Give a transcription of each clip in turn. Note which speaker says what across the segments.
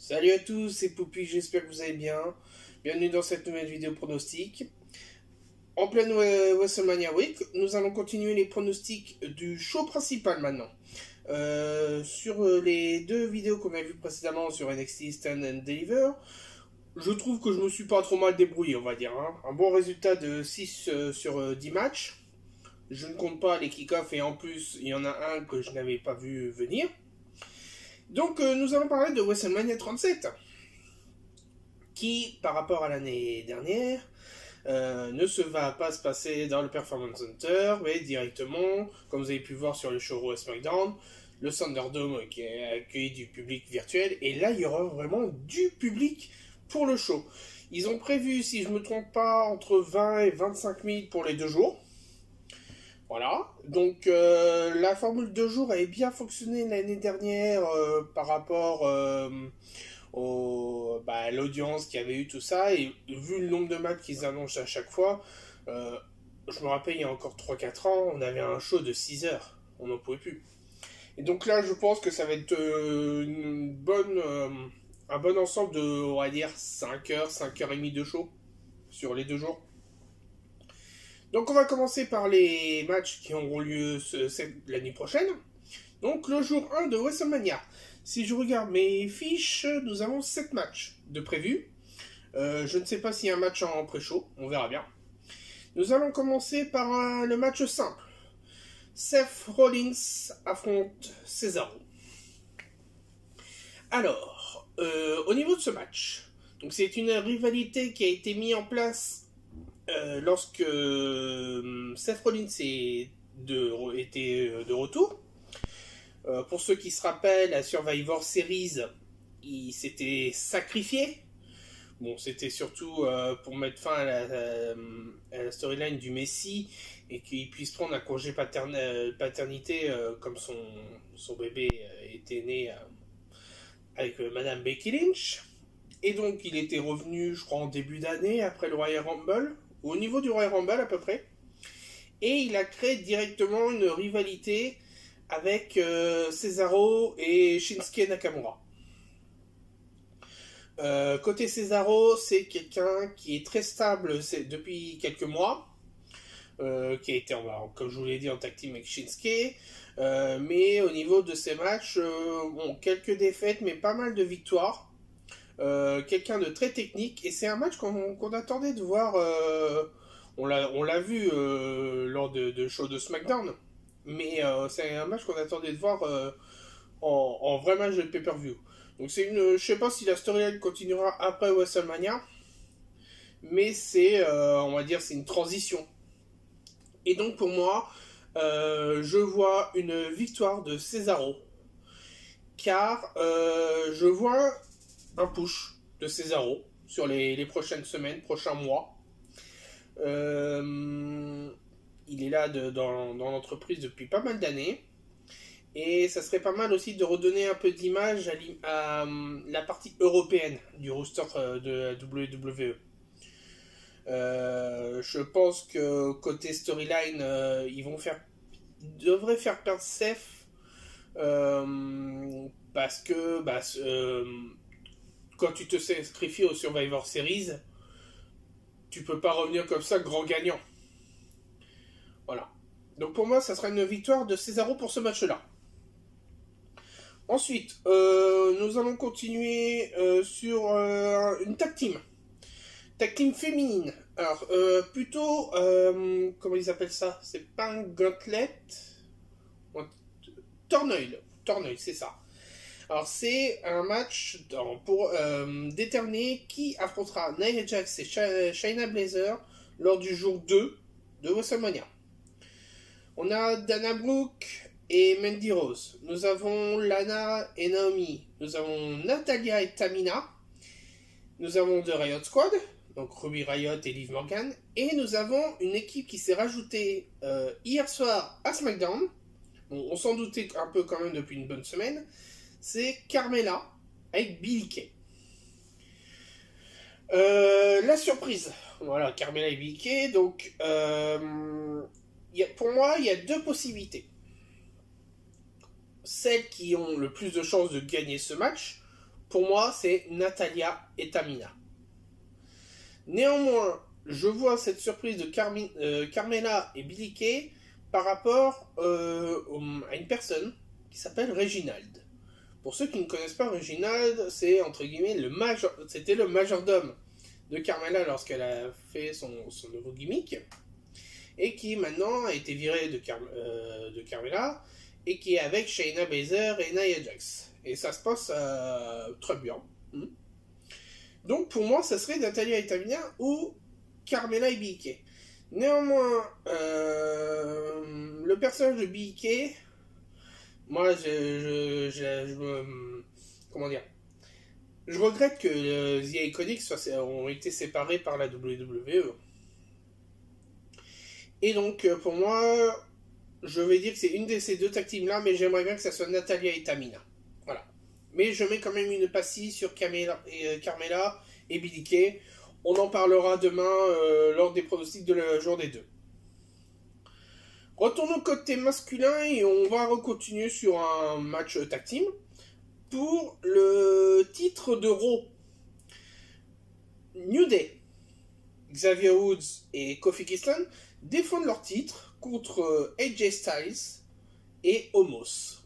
Speaker 1: Salut à tous, c'est Poupy, j'espère que vous allez bien. Bienvenue dans cette nouvelle vidéo pronostic. En pleine WrestleMania Week, nous allons continuer les pronostics du show principal maintenant. Sur les deux vidéos qu'on a vues précédemment sur NXT Stand and Deliver, je trouve que je me suis pas trop mal débrouillé, on va dire. Un bon résultat de 6 sur 10 matchs. Je ne compte pas les kick-offs et en plus, il y en a un que je n'avais pas vu venir. Donc, nous allons parler de WrestleMania 37, qui, par rapport à l'année dernière, ne va pas se passer dans le Performance Center, mais directement, comme vous avez pu voir sur le show Raw SmackDown, le Thunderdome qui a accueilli du public virtuel, et là, il y aura vraiment du public pour le show. Ils ont prévu, si je ne me trompe pas, entre 20 et 25 000 pour les 2 jours. Voilà, donc la formule 2 jours avait bien fonctionné l'année dernière par rapport à l'audience qu'il y avait eu, tout ça, et vu le nombre de matchs qu'ils annoncent à chaque fois, je me rappelle il y a encore 3-4 ans, on avait un show de 6 heures, on n'en pouvait plus. Et donc là, je pense que ça va être un bon ensemble de, on va dire, 5 heures, 5 heures et demie de show sur les 2 jours. Donc on va commencer par les matchs qui auront lieu l'année prochaine. Donc le jour 1 de WrestleMania. Si je regarde mes fiches, nous avons 7 matchs de prévus. Je ne sais pas s'il y a un match en pré-show, on verra bien. Nous allons commencer par le match simple. Seth Rollins affronte Cesaro. Alors, au niveau de ce match, donc c'est une rivalité qui a été mise en place lorsque Seth Rollins était de retour. Pour ceux qui se rappellent, à Survivor Series, il s'était sacrifié. Bon, c'était surtout pour mettre fin à la storyline du Messi et qu'il puisse prendre un congé paternité comme son bébé était né avec Madame Becky Lynch. Et donc, il était revenu, je crois, en début d'année, après le Royal Rumble, au niveau du Royal Rumble à peu près. Et il a créé directement une rivalité avec Cesaro et Shinsuke Nakamura. Côté Cesaro, c'est quelqu'un qui est très stable depuis quelques mois, qui a été, comme je vous l'ai dit, en tag team avec Shinsuke. Mais au niveau de ses matchs, quelques défaites, mais pas mal de victoires. Quelqu'un de très technique, et c'est un match qu'on attendait de voir. On l'a vu lors de show de SmackDown, mais c'est un match qu'on attendait de voir en vrai match de pay-per-view. Donc je sais pas si la storyline continuera après WrestleMania, mais on va dire, c'est une transition. Et donc pour moi, je vois une victoire de Cesaro, car je vois un push de Cesaro sur les prochaines semaines, prochains mois. Il est là dans l'entreprise depuis pas mal d'années. Et ça serait pas mal aussi de redonner un peu d'image à la partie européenne du roster de la WWE. Je pense que côté storyline, ils devraient faire perdre Seth parce que quand tu te sacrifies au Survivor Series, tu peux pas revenir comme ça grand gagnant. Voilà. Donc pour moi, ça sera une victoire de Cesaro pour ce match-là. Ensuite, nous allons continuer sur une tag team. Tag team féminine. Alors, plutôt, comment ils appellent ça? C'est pas un gauntlet? Torneuil, c'est ça. Alors c'est un match pour déterminer qui affrontera Nia Jax et Shayna Baszler lors du jour 2 de WrestleMania. On a Dana Brooke et Mandy Rose. Nous avons Lana et Naomi. Nous avons Natalya et Tamina. Nous avons The Riot Squad, donc Ruby Riot et Liv Morgan. Et nous avons une équipe qui s'est rajoutée hier soir à SmackDown. Bon, on s'en doutait un peu quand même depuis une bonne semaine. C'est Carmella avec Billie Kay. La surprise. Voilà, Carmella et Billie Kay. Donc, pour moi, il y a deux possibilités. Celles qui ont le plus de chances de gagner ce match pour moi, c'est Natalya et Tamina. Néanmoins, je vois cette surprise de Carmella et Billie Kay par rapport à une personne qui s'appelle Reginald. Pour ceux qui ne connaissent pas Reginald, c'est entre guillemets c'était le majordome de Carmella lorsqu'elle a fait son nouveau gimmick, et qui maintenant a été viré de Carmella, et qui est avec Shayna Baszler et Nia Jax. Et ça se passe très bien. Donc pour moi, ça serait Natalya et Tamina ou Carmella et Billie Kay. Néanmoins, le personnage de Billie Kay, moi, comment dire, je regrette que The Iconics ont été séparés par la WWE. Et donc, pour moi, je vais dire que c'est une de ces deux tag teams là, mais j'aimerais bien que ça soit Natalya et Tamina. Voilà. Mais je mets quand même une pastille sur Carmella et Billie Kay. On en parlera demain lors des pronostics de la journée 2. Retournons côté masculin et on va continuer sur un match tag team pour le titre de Raw. New Day, Xavier Woods et Kofi Kingston défendent leur titre contre AJ Styles et Omos.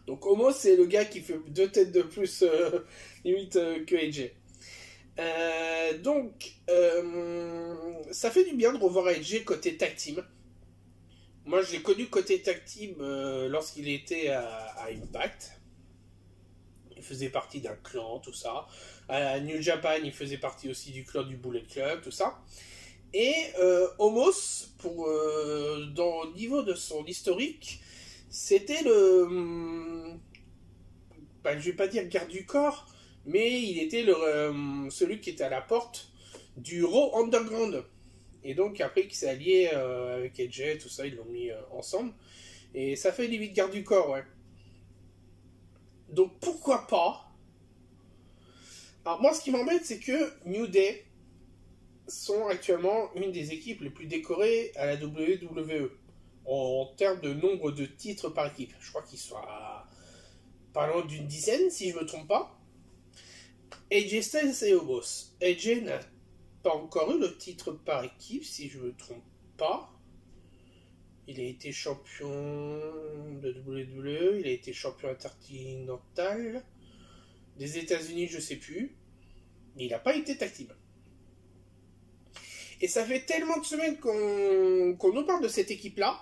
Speaker 1: Donc Omos, c'est le gars qui fait 2 têtes de plus limite que AJ. Donc ça fait du bien de revoir AJ côté tag team. Moi je l'ai connu côté tag team lorsqu'il était à Impact. Il faisait partie d'un clan, tout ça. À New Japan, il faisait partie aussi du clan du Bullet Club, tout ça. Et Omos, au niveau de son historique, c'était je vais pas dire garde du corps, mais il était celui qui était à la porte du Raw Underground. Et donc après qu'il s'est allié avec AJ, tout ça, ils l'ont mis ensemble. Et ça fait limite garde du corps, ouais. Donc pourquoi pas. Alors moi, ce qui m'embête, c'est que New Day sont actuellement une des équipes les plus décorées à la WWE en termes de nombre de titres par équipe. Je crois qu'ils sont pas loin d'une dizaine, si je me trompe pas. AJ Styles et Omos. AJ n'a pas encore eu le titre par équipe, si je me trompe pas. Il a été champion de WWE, il a été champion intercontinental des États-Unis, je sais plus. Mais il n'a pas été tag team. Et ça fait tellement de semaines qu'on nous parle de cette équipe-là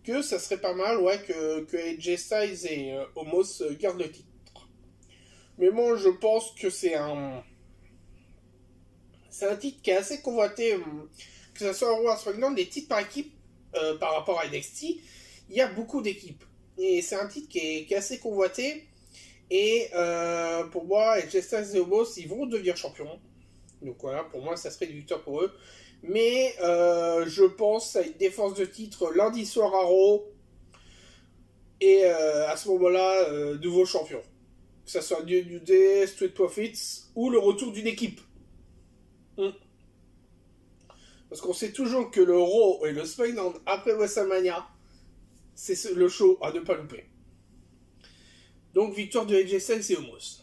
Speaker 1: que ça serait pas mal, ouais, que AJ Styles et Omos gardent le titre. Mais bon, je pense que c'est un titre qui est assez convoité, que ce soit au Raw, SmackDown, des titres par équipe par rapport à NXT, il y a beaucoup d'équipes. Et c'est un titre qui est assez convoité. Et pour moi, AJ Styles et Omos, ils vont devenir champions. Donc voilà, pour moi, ça serait une victoire pour eux. Mais je pense à une défense de titre lundi soir à Raw. Et à ce moment-là, nouveau champion. Que ce soit New Day, Street Profits ou le retour d'une équipe. Parce qu'on sait toujours que le Raw et le SmackDown après WrestleMania, c'est le show à ne pas louper. Donc victoire de AJ Styles et Omos.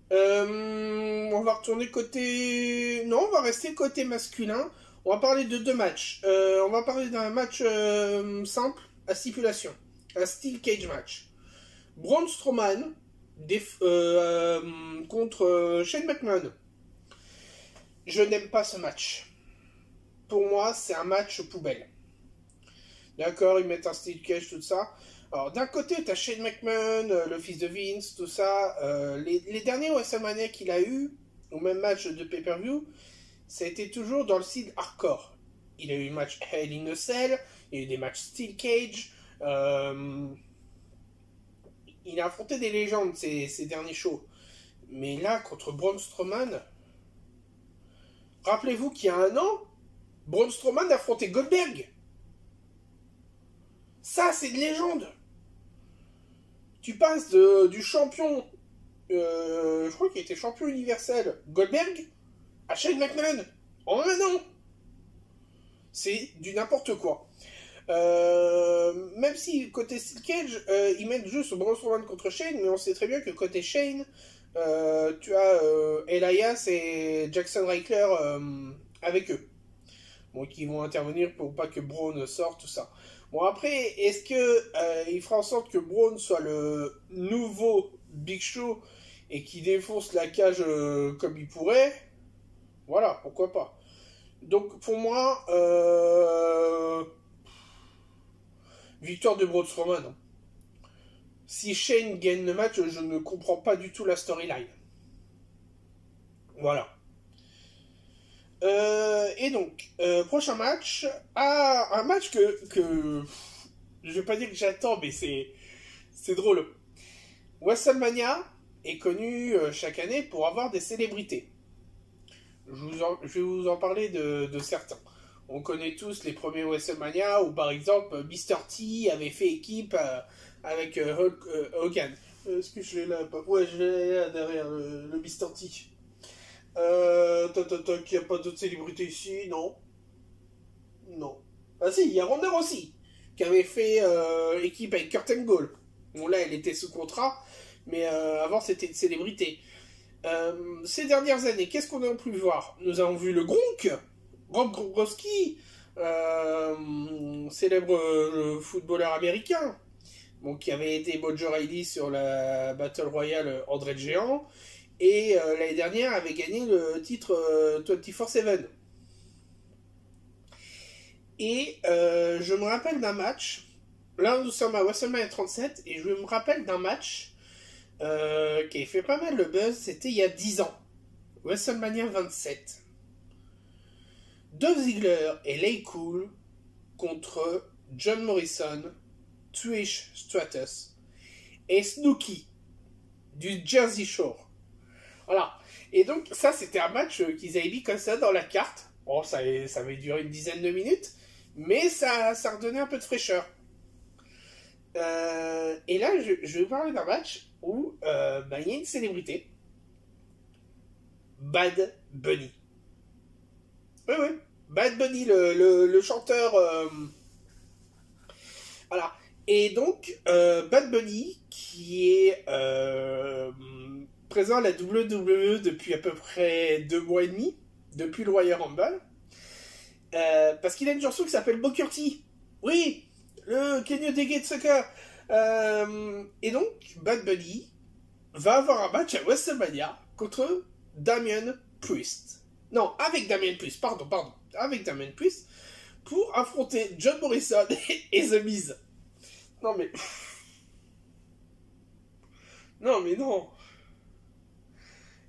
Speaker 1: On va retourner côté... Non, on va rester côté masculin. On va parler de 2 matchs. On va parler d'un match simple à stipulation. Un Steel Cage match. Braun Strowman contre Shane McMahon. Je n'aime pas ce match. Pour moi, c'est un match poubelle. D'accord, ils mettent un Steel Cage, tout ça. Alors, d'un côté, t'as Shane McMahon, le fils de Vince, tout ça. Les derniers WrestleMania qu'il a eu, au même match de pay-per-view, ça a été toujours dans le style hardcore. Il a eu un match Hell in a Cell, il y a eu des matchs Steel Cage. Il a affronté des légendes ces derniers shows. Mais là, contre Braun Strowman, rappelez-vous qu'il y a un an, Braun Strowman a affronté Goldberg. Ça, c'est une légende. Tu passes du champion, je crois qu'il était champion universel, Goldberg, à Shane McMahon, en un an. C'est du n'importe quoi. Même si côté Steel Cage, ils mettent juste Braun Strowman contre Shane, mais on sait très bien que côté Shane, tu as Elias et Jackson Reichler avec eux. Bon, qui vont intervenir pour pas que Braun sorte, tout ça. Bon, après, est-ce que il fera en sorte que Braun soit le nouveau Big Show et qui défonce la cage comme il pourrait? Voilà, pourquoi pas. Donc, pour moi, victoire de Braun Strowman. Hein. Si Shane gagne le match, je ne comprends pas du tout la storyline. Voilà. Et donc, prochain match. Ah, un match que je vais pas dire que j'attends, mais c'est drôle. WrestleMania est connu chaque année pour avoir des célébrités. Je vais vous en parler de certains. On connaît tous les premiers WrestleMania où, par exemple, Mr. T avait fait équipe avec Hulk Hogan. Est-ce que je l'ai là? Ouais, je l'ai là derrière le Mr. T. Qu'il n'y a pas d'autres célébrités ici, non. Non. Ah si, il y a Ronda Rousey, qui avait fait équipe avec Kurt Angle. Bon là, elle était sous contrat, mais avant c'était une célébrité. Ces dernières années, qu'est-ce qu'on a pu voir? Nous avons vu le Gronk, Rob Gronkowski, célèbre footballeur américain, bon, qui avait été Mojo Riley sur la Battle Royale André le Géant, et l'année dernière avait gagné le titre 24/7. Et je me rappelle d'un match, là nous sommes à WrestleMania 37, et je me rappelle d'un match qui a fait pas mal le buzz, c'était il y a 10 ans, WrestleMania 27. Dolph Ziggler et Lay Cool contre John Morrison, Trish Stratus et Snooki du Jersey Shore. Voilà. Et donc ça c'était un match qu'ils avaient mis comme ça dans la carte. Bon, ça avait duré une dizaine de minutes, mais ça redonnait un peu de fraîcheur. Et là, je vais vous parler d'un match où il y a une célébrité. Bad Bunny. Oui, oui. Bad Bunny, le chanteur. Voilà. Et donc, Bad Bunny, qui est présent à la WWE depuis à peu près 2 mois et demi, depuis le Royal Rumble, parce qu'il a une chanson qui s'appelle Booker T. Oui, le Can You Dig It Sucker. Et donc, Bad Bunny va avoir un match à WrestleMania contre Damien Priest. Non, avec Damien Priest, pardon. Avec Damien Priest, pour affronter John Morrison et The Miz. Non mais... Non mais non.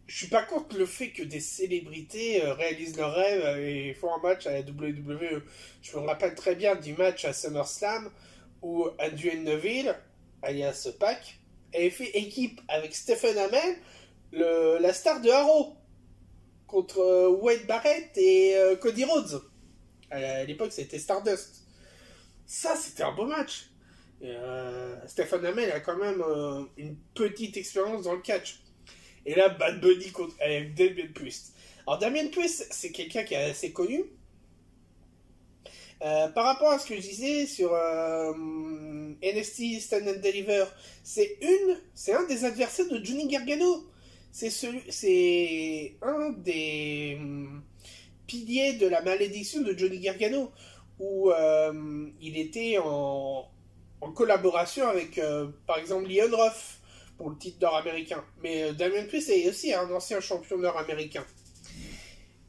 Speaker 1: Je suis pas contre le fait que des célébrités réalisent leur rêve et font un match à la WWE. Je me rappelle très bien du match à SummerSlam où Andrew Neville, alias Pac, avait fait équipe avec Stephen Amell, la star de Arrow, contre Wade Barrett et Cody Rhodes. À l'époque, c'était Stardust. Ça, c'était un beau match. Stephen Amell a quand même une petite expérience dans le catch. Et là, Bad Bunny contre Damien Priest. Alors, Damien Priest, c'est quelqu'un qui est assez connu. Par rapport à ce que je disais sur NXT Stand and Deliver, c'est un des adversaires de Johnny Gargano. C'est un des piliers de la malédiction de Johnny Gargano, où il était en collaboration avec, par exemple, Leon Ruff pour le titre nord-américain. Mais Damien Priest est aussi un ancien champion nord-américain.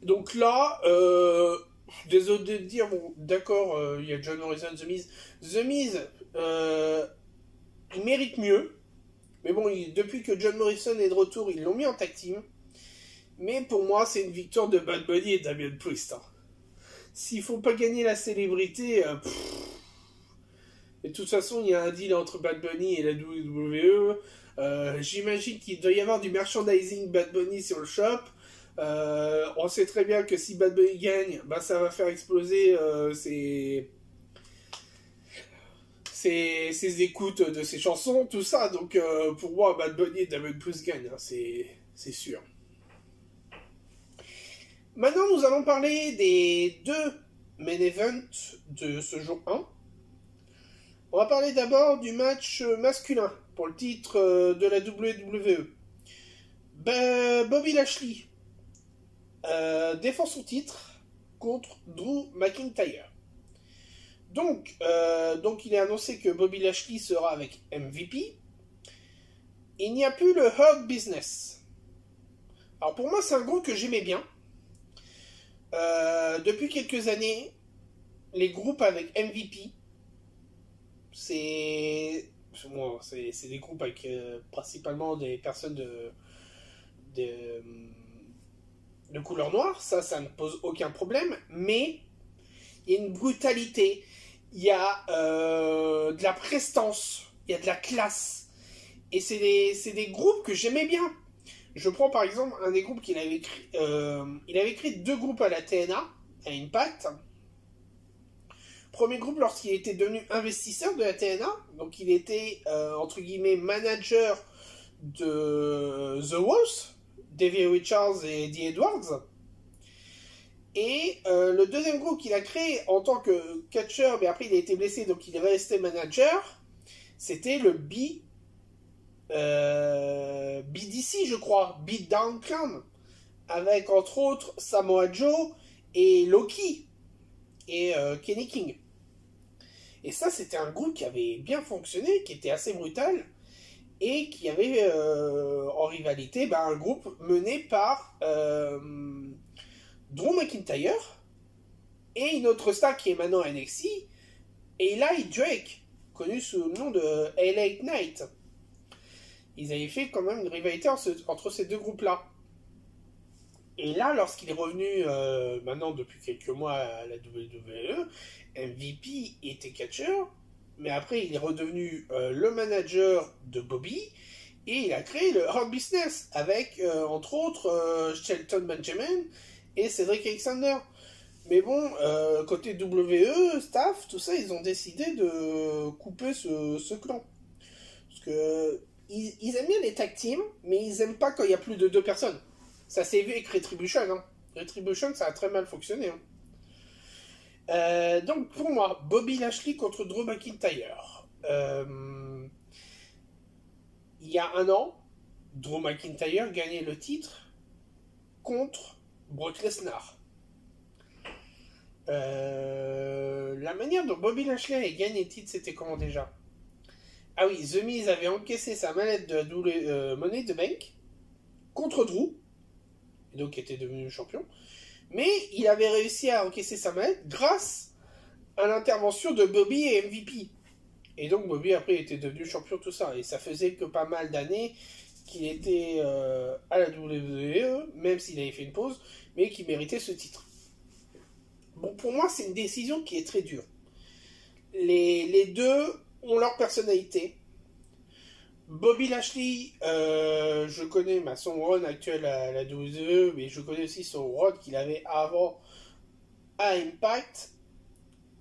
Speaker 1: Donc là, désolé de dire, bon, d'accord, il y a John Morrison, The Miz. The Miz, il mérite mieux. Mais bon, depuis que John Morrison est de retour, ils l'ont mis en tag team. Mais pour moi, c'est une victoire de Bad Bunny et Damien Priest. Hein. S'il faut pas gagner la célébrité, et de toute façon, il y a un deal entre Bad Bunny et la WWE. J'imagine qu'il doit y avoir du merchandising Bad Bunny sur le shop. On sait très bien que si Bad Bunny gagne, bah, ça va faire exploser ses écoutes de ses chansons, tout ça. Donc pour moi, Bad Bunny et Damien Priest gagnent, hein, c'est sûr. Maintenant, nous allons parler des 2 main events de ce jour 1. On va parler d'abord du match masculin pour le titre de la WWE. Bobby Lashley défend son titre contre Drew McIntyre. Donc, il est annoncé que Bobby Lashley sera avec MVP. Il n'y a plus le Hurt Business. Alors pour moi, c'est un groupe que j'aimais bien. Depuis quelques années, les groupes avec MVP, c'est des groupes avec principalement des personnes de couleur noire. Ça ne pose aucun problème. Mais il y a une brutalité, il y a de la prestance, il y a de la classe. Et c'est des groupes que j'aimais bien. Je prends par exemple un des groupes qu'il avait écrit. Il avait écrit 2 groupes à la TNA, à Impact. Premier groupe lorsqu'il était devenu investisseur de la TNA. Donc il était, entre guillemets, manager de The Wolves, Davey Richards et Eddie Edwards. Et le deuxième groupe qu'il a créé en tant que catcheur, mais après il a été blessé, donc il est resté manager, c'était le BDC, je crois, Beatdown Clan, avec entre autres Samoa Joe et Loki et Kenny King. Et ça, c'était un groupe qui avait bien fonctionné, qui était assez brutal, et qui avait en rivalité un groupe mené par Drew McIntyre et une autre star qui est maintenant à NXT, Eli Drake, connu sous le nom de LA Knight. Ils avaient fait quand même une rivalité entre ces 2 groupes-là. Et là, lorsqu'il est revenu, maintenant depuis quelques mois à la WWE, MVP était catcheur, mais après il est redevenu le manager de Bobby, et il a créé le Hurt Business, avec entre autres Shelton Benjamin et Cedric Alexander. Mais bon, côté WWE, staff, tout ça, ils ont décidé de couper ce clan. Parce que ils aiment bien les tag teams, mais ils aiment pas quand il y a plus de 2 personnes. Ça s'est vu avec Retribution. Hein. Retribution, ça a très mal fonctionné. Hein. Donc pour moi, Bobby Lashley contre Drew McIntyre. Il y a un an, Drew McIntyre gagnait le titre contre Brock Lesnar. La manière dont Bobby Lashley a gagné le titre, c'était comment déjà? Ah oui, The Miz avait encaissé sa mallette de Money de Bank contre Drew, et donc était devenu champion. Mais il avait réussi à encaisser sa mallette grâce à l'intervention de Bobby et MVP. Et donc Bobby après était devenu champion, tout ça. Et ça faisait que pas mal d'années qu'il était à la WWE, même s'il avait fait une pause, mais qu'il méritait ce titre. Bon, pour moi, c'est une décision qui est très dure. Les deux ont leur personnalité. Bobby Lashley, je connais son run actuel à la WWE, mais je connais aussi son run qu'il avait avant à Impact.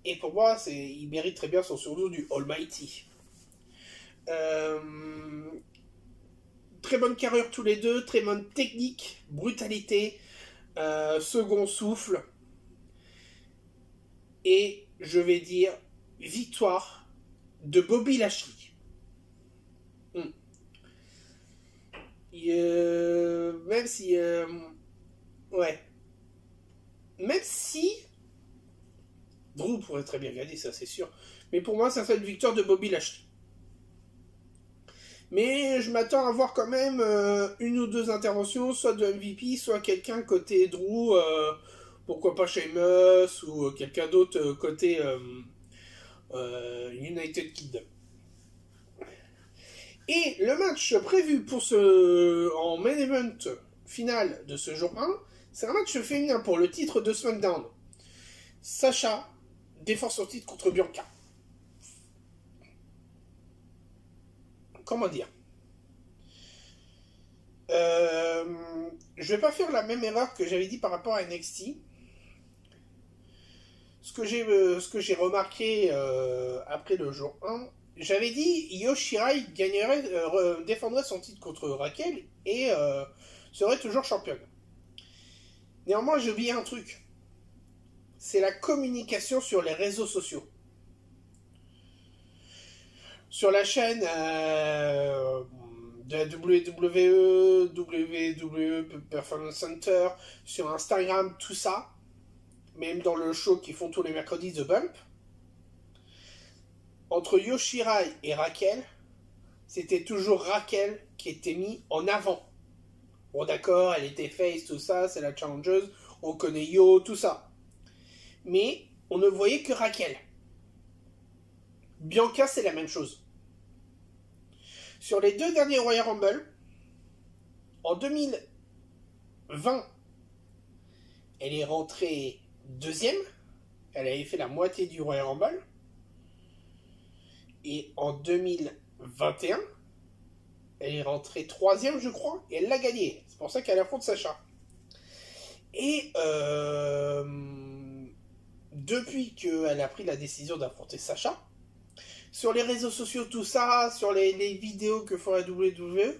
Speaker 1: Et pour moi, il mérite très bien son surnom du Almighty. Très bonne carrure tous les deux, très bonne technique, brutalité, second souffle. Et je vais dire victoire de Bobby Lashley. Même si... ouais. Même si... Drew pourrait très bien gagner, ça c'est sûr. Mais pour moi, ça fait une victoire de Bobby Lashley. Mais je m'attends à voir quand même une ou 2 interventions, soit de MVP, soit quelqu'un côté Drew, pourquoi pas Sheamus, ou quelqu'un d'autre côté United Kingdom. Et le match prévu pour en main event final de ce jour 1, c'est un match féminin pour le titre de SmackDown. Sasha défend son titre contre Bianca. Comment dire, je vais pas faire la même erreur que j'avais dit par rapport à NXT. Ce que j'ai remarqué après le jour 1, j'avais dit Io Shirai défendrait son titre contre Raquel et serait toujours championne. Néanmoins, j'ai oublié un truc. C'est la communication sur les réseaux sociaux. sur la chaîne de la WWE, WWE Performance Center, sur Instagram, tout ça, même dans le show qu'ils font tous les mercredis, The Bump, entre Yoshirai et Raquel, c'était toujours Raquel qui était mise en avant. Bon d'accord, elle était face, tout ça, c'est la challengeuse, on connaît Yo, tout ça. Mais on ne voyait que Raquel. Bianca, c'est la même chose. Sur les 2 derniers Royal Rumble, en 2020, elle est rentrée deuxième. Elle avait fait la moitié du Royal Rumble. Et en 2021, elle est rentrée troisième, je crois, et elle l'a gagné. C'est pour ça qu'elle affronte Sacha. Et depuis qu'elle a pris la décision d'affronter Sacha, sur les réseaux sociaux, tout ça, sur les vidéos que font la WWE,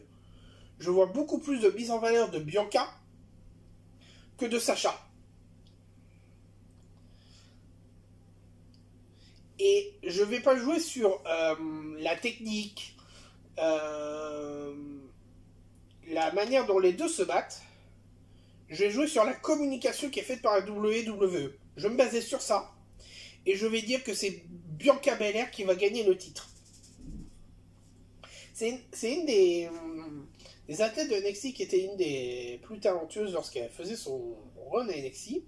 Speaker 1: je vois beaucoup plus de mise en valeur de Bianca que de Sacha. Et je vais pas jouer sur la technique, la manière dont les deux se battent. Je vais jouer sur la communication qui est faite par la WWE. Je vais me baser sur ça. Et je vais dire que c'est Bianca Belair qui va gagner le titre. C'est une des athlètes de NXT qui était une des plus talentueuses lorsqu'elle faisait son run à NXT.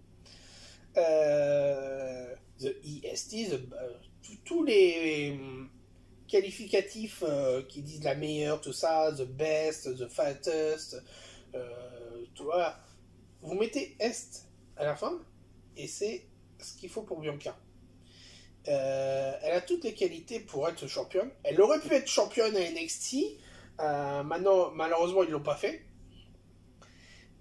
Speaker 1: The EST, tous les qualificatifs qui disent la meilleure, tout ça, the best, the fattest, tu vois, vous mettez est à la fin et c'est ce qu'il faut pour Bianca. Elle a toutes les qualités pour être championne. Elle aurait pu être championne à NXT. Maintenant, malheureusement, ils l'ont pas fait.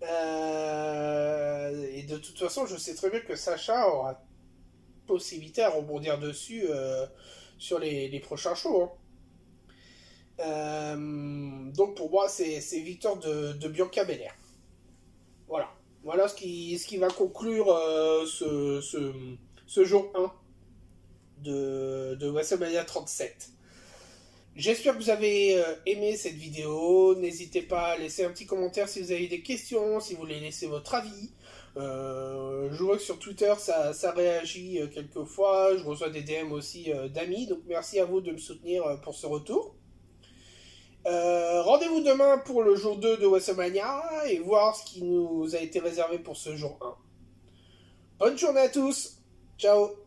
Speaker 1: Et de toute façon, je sais très bien que Sacha aura possibilité à rebondir dessus sur les prochains shows. Donc pour moi, c'est victoire de Bianca Belair. Voilà. Voilà ce qui va conclure ce jour 1 de WrestleMania 37. J'espère que vous avez aimé cette vidéo. N'hésitez pas à laisser un petit commentaire si vous avez des questions, si vous voulez laisser votre avis. Je vois que sur Twitter ça réagit quelquefois. Je reçois des DM aussi d'amis. Donc merci à vous de me soutenir pour ce retour. Rendez-vous demain pour le jour 2 de WrestleMania et voir ce qui nous a été réservé pour ce jour 1. Bonne journée à tous. Ciao.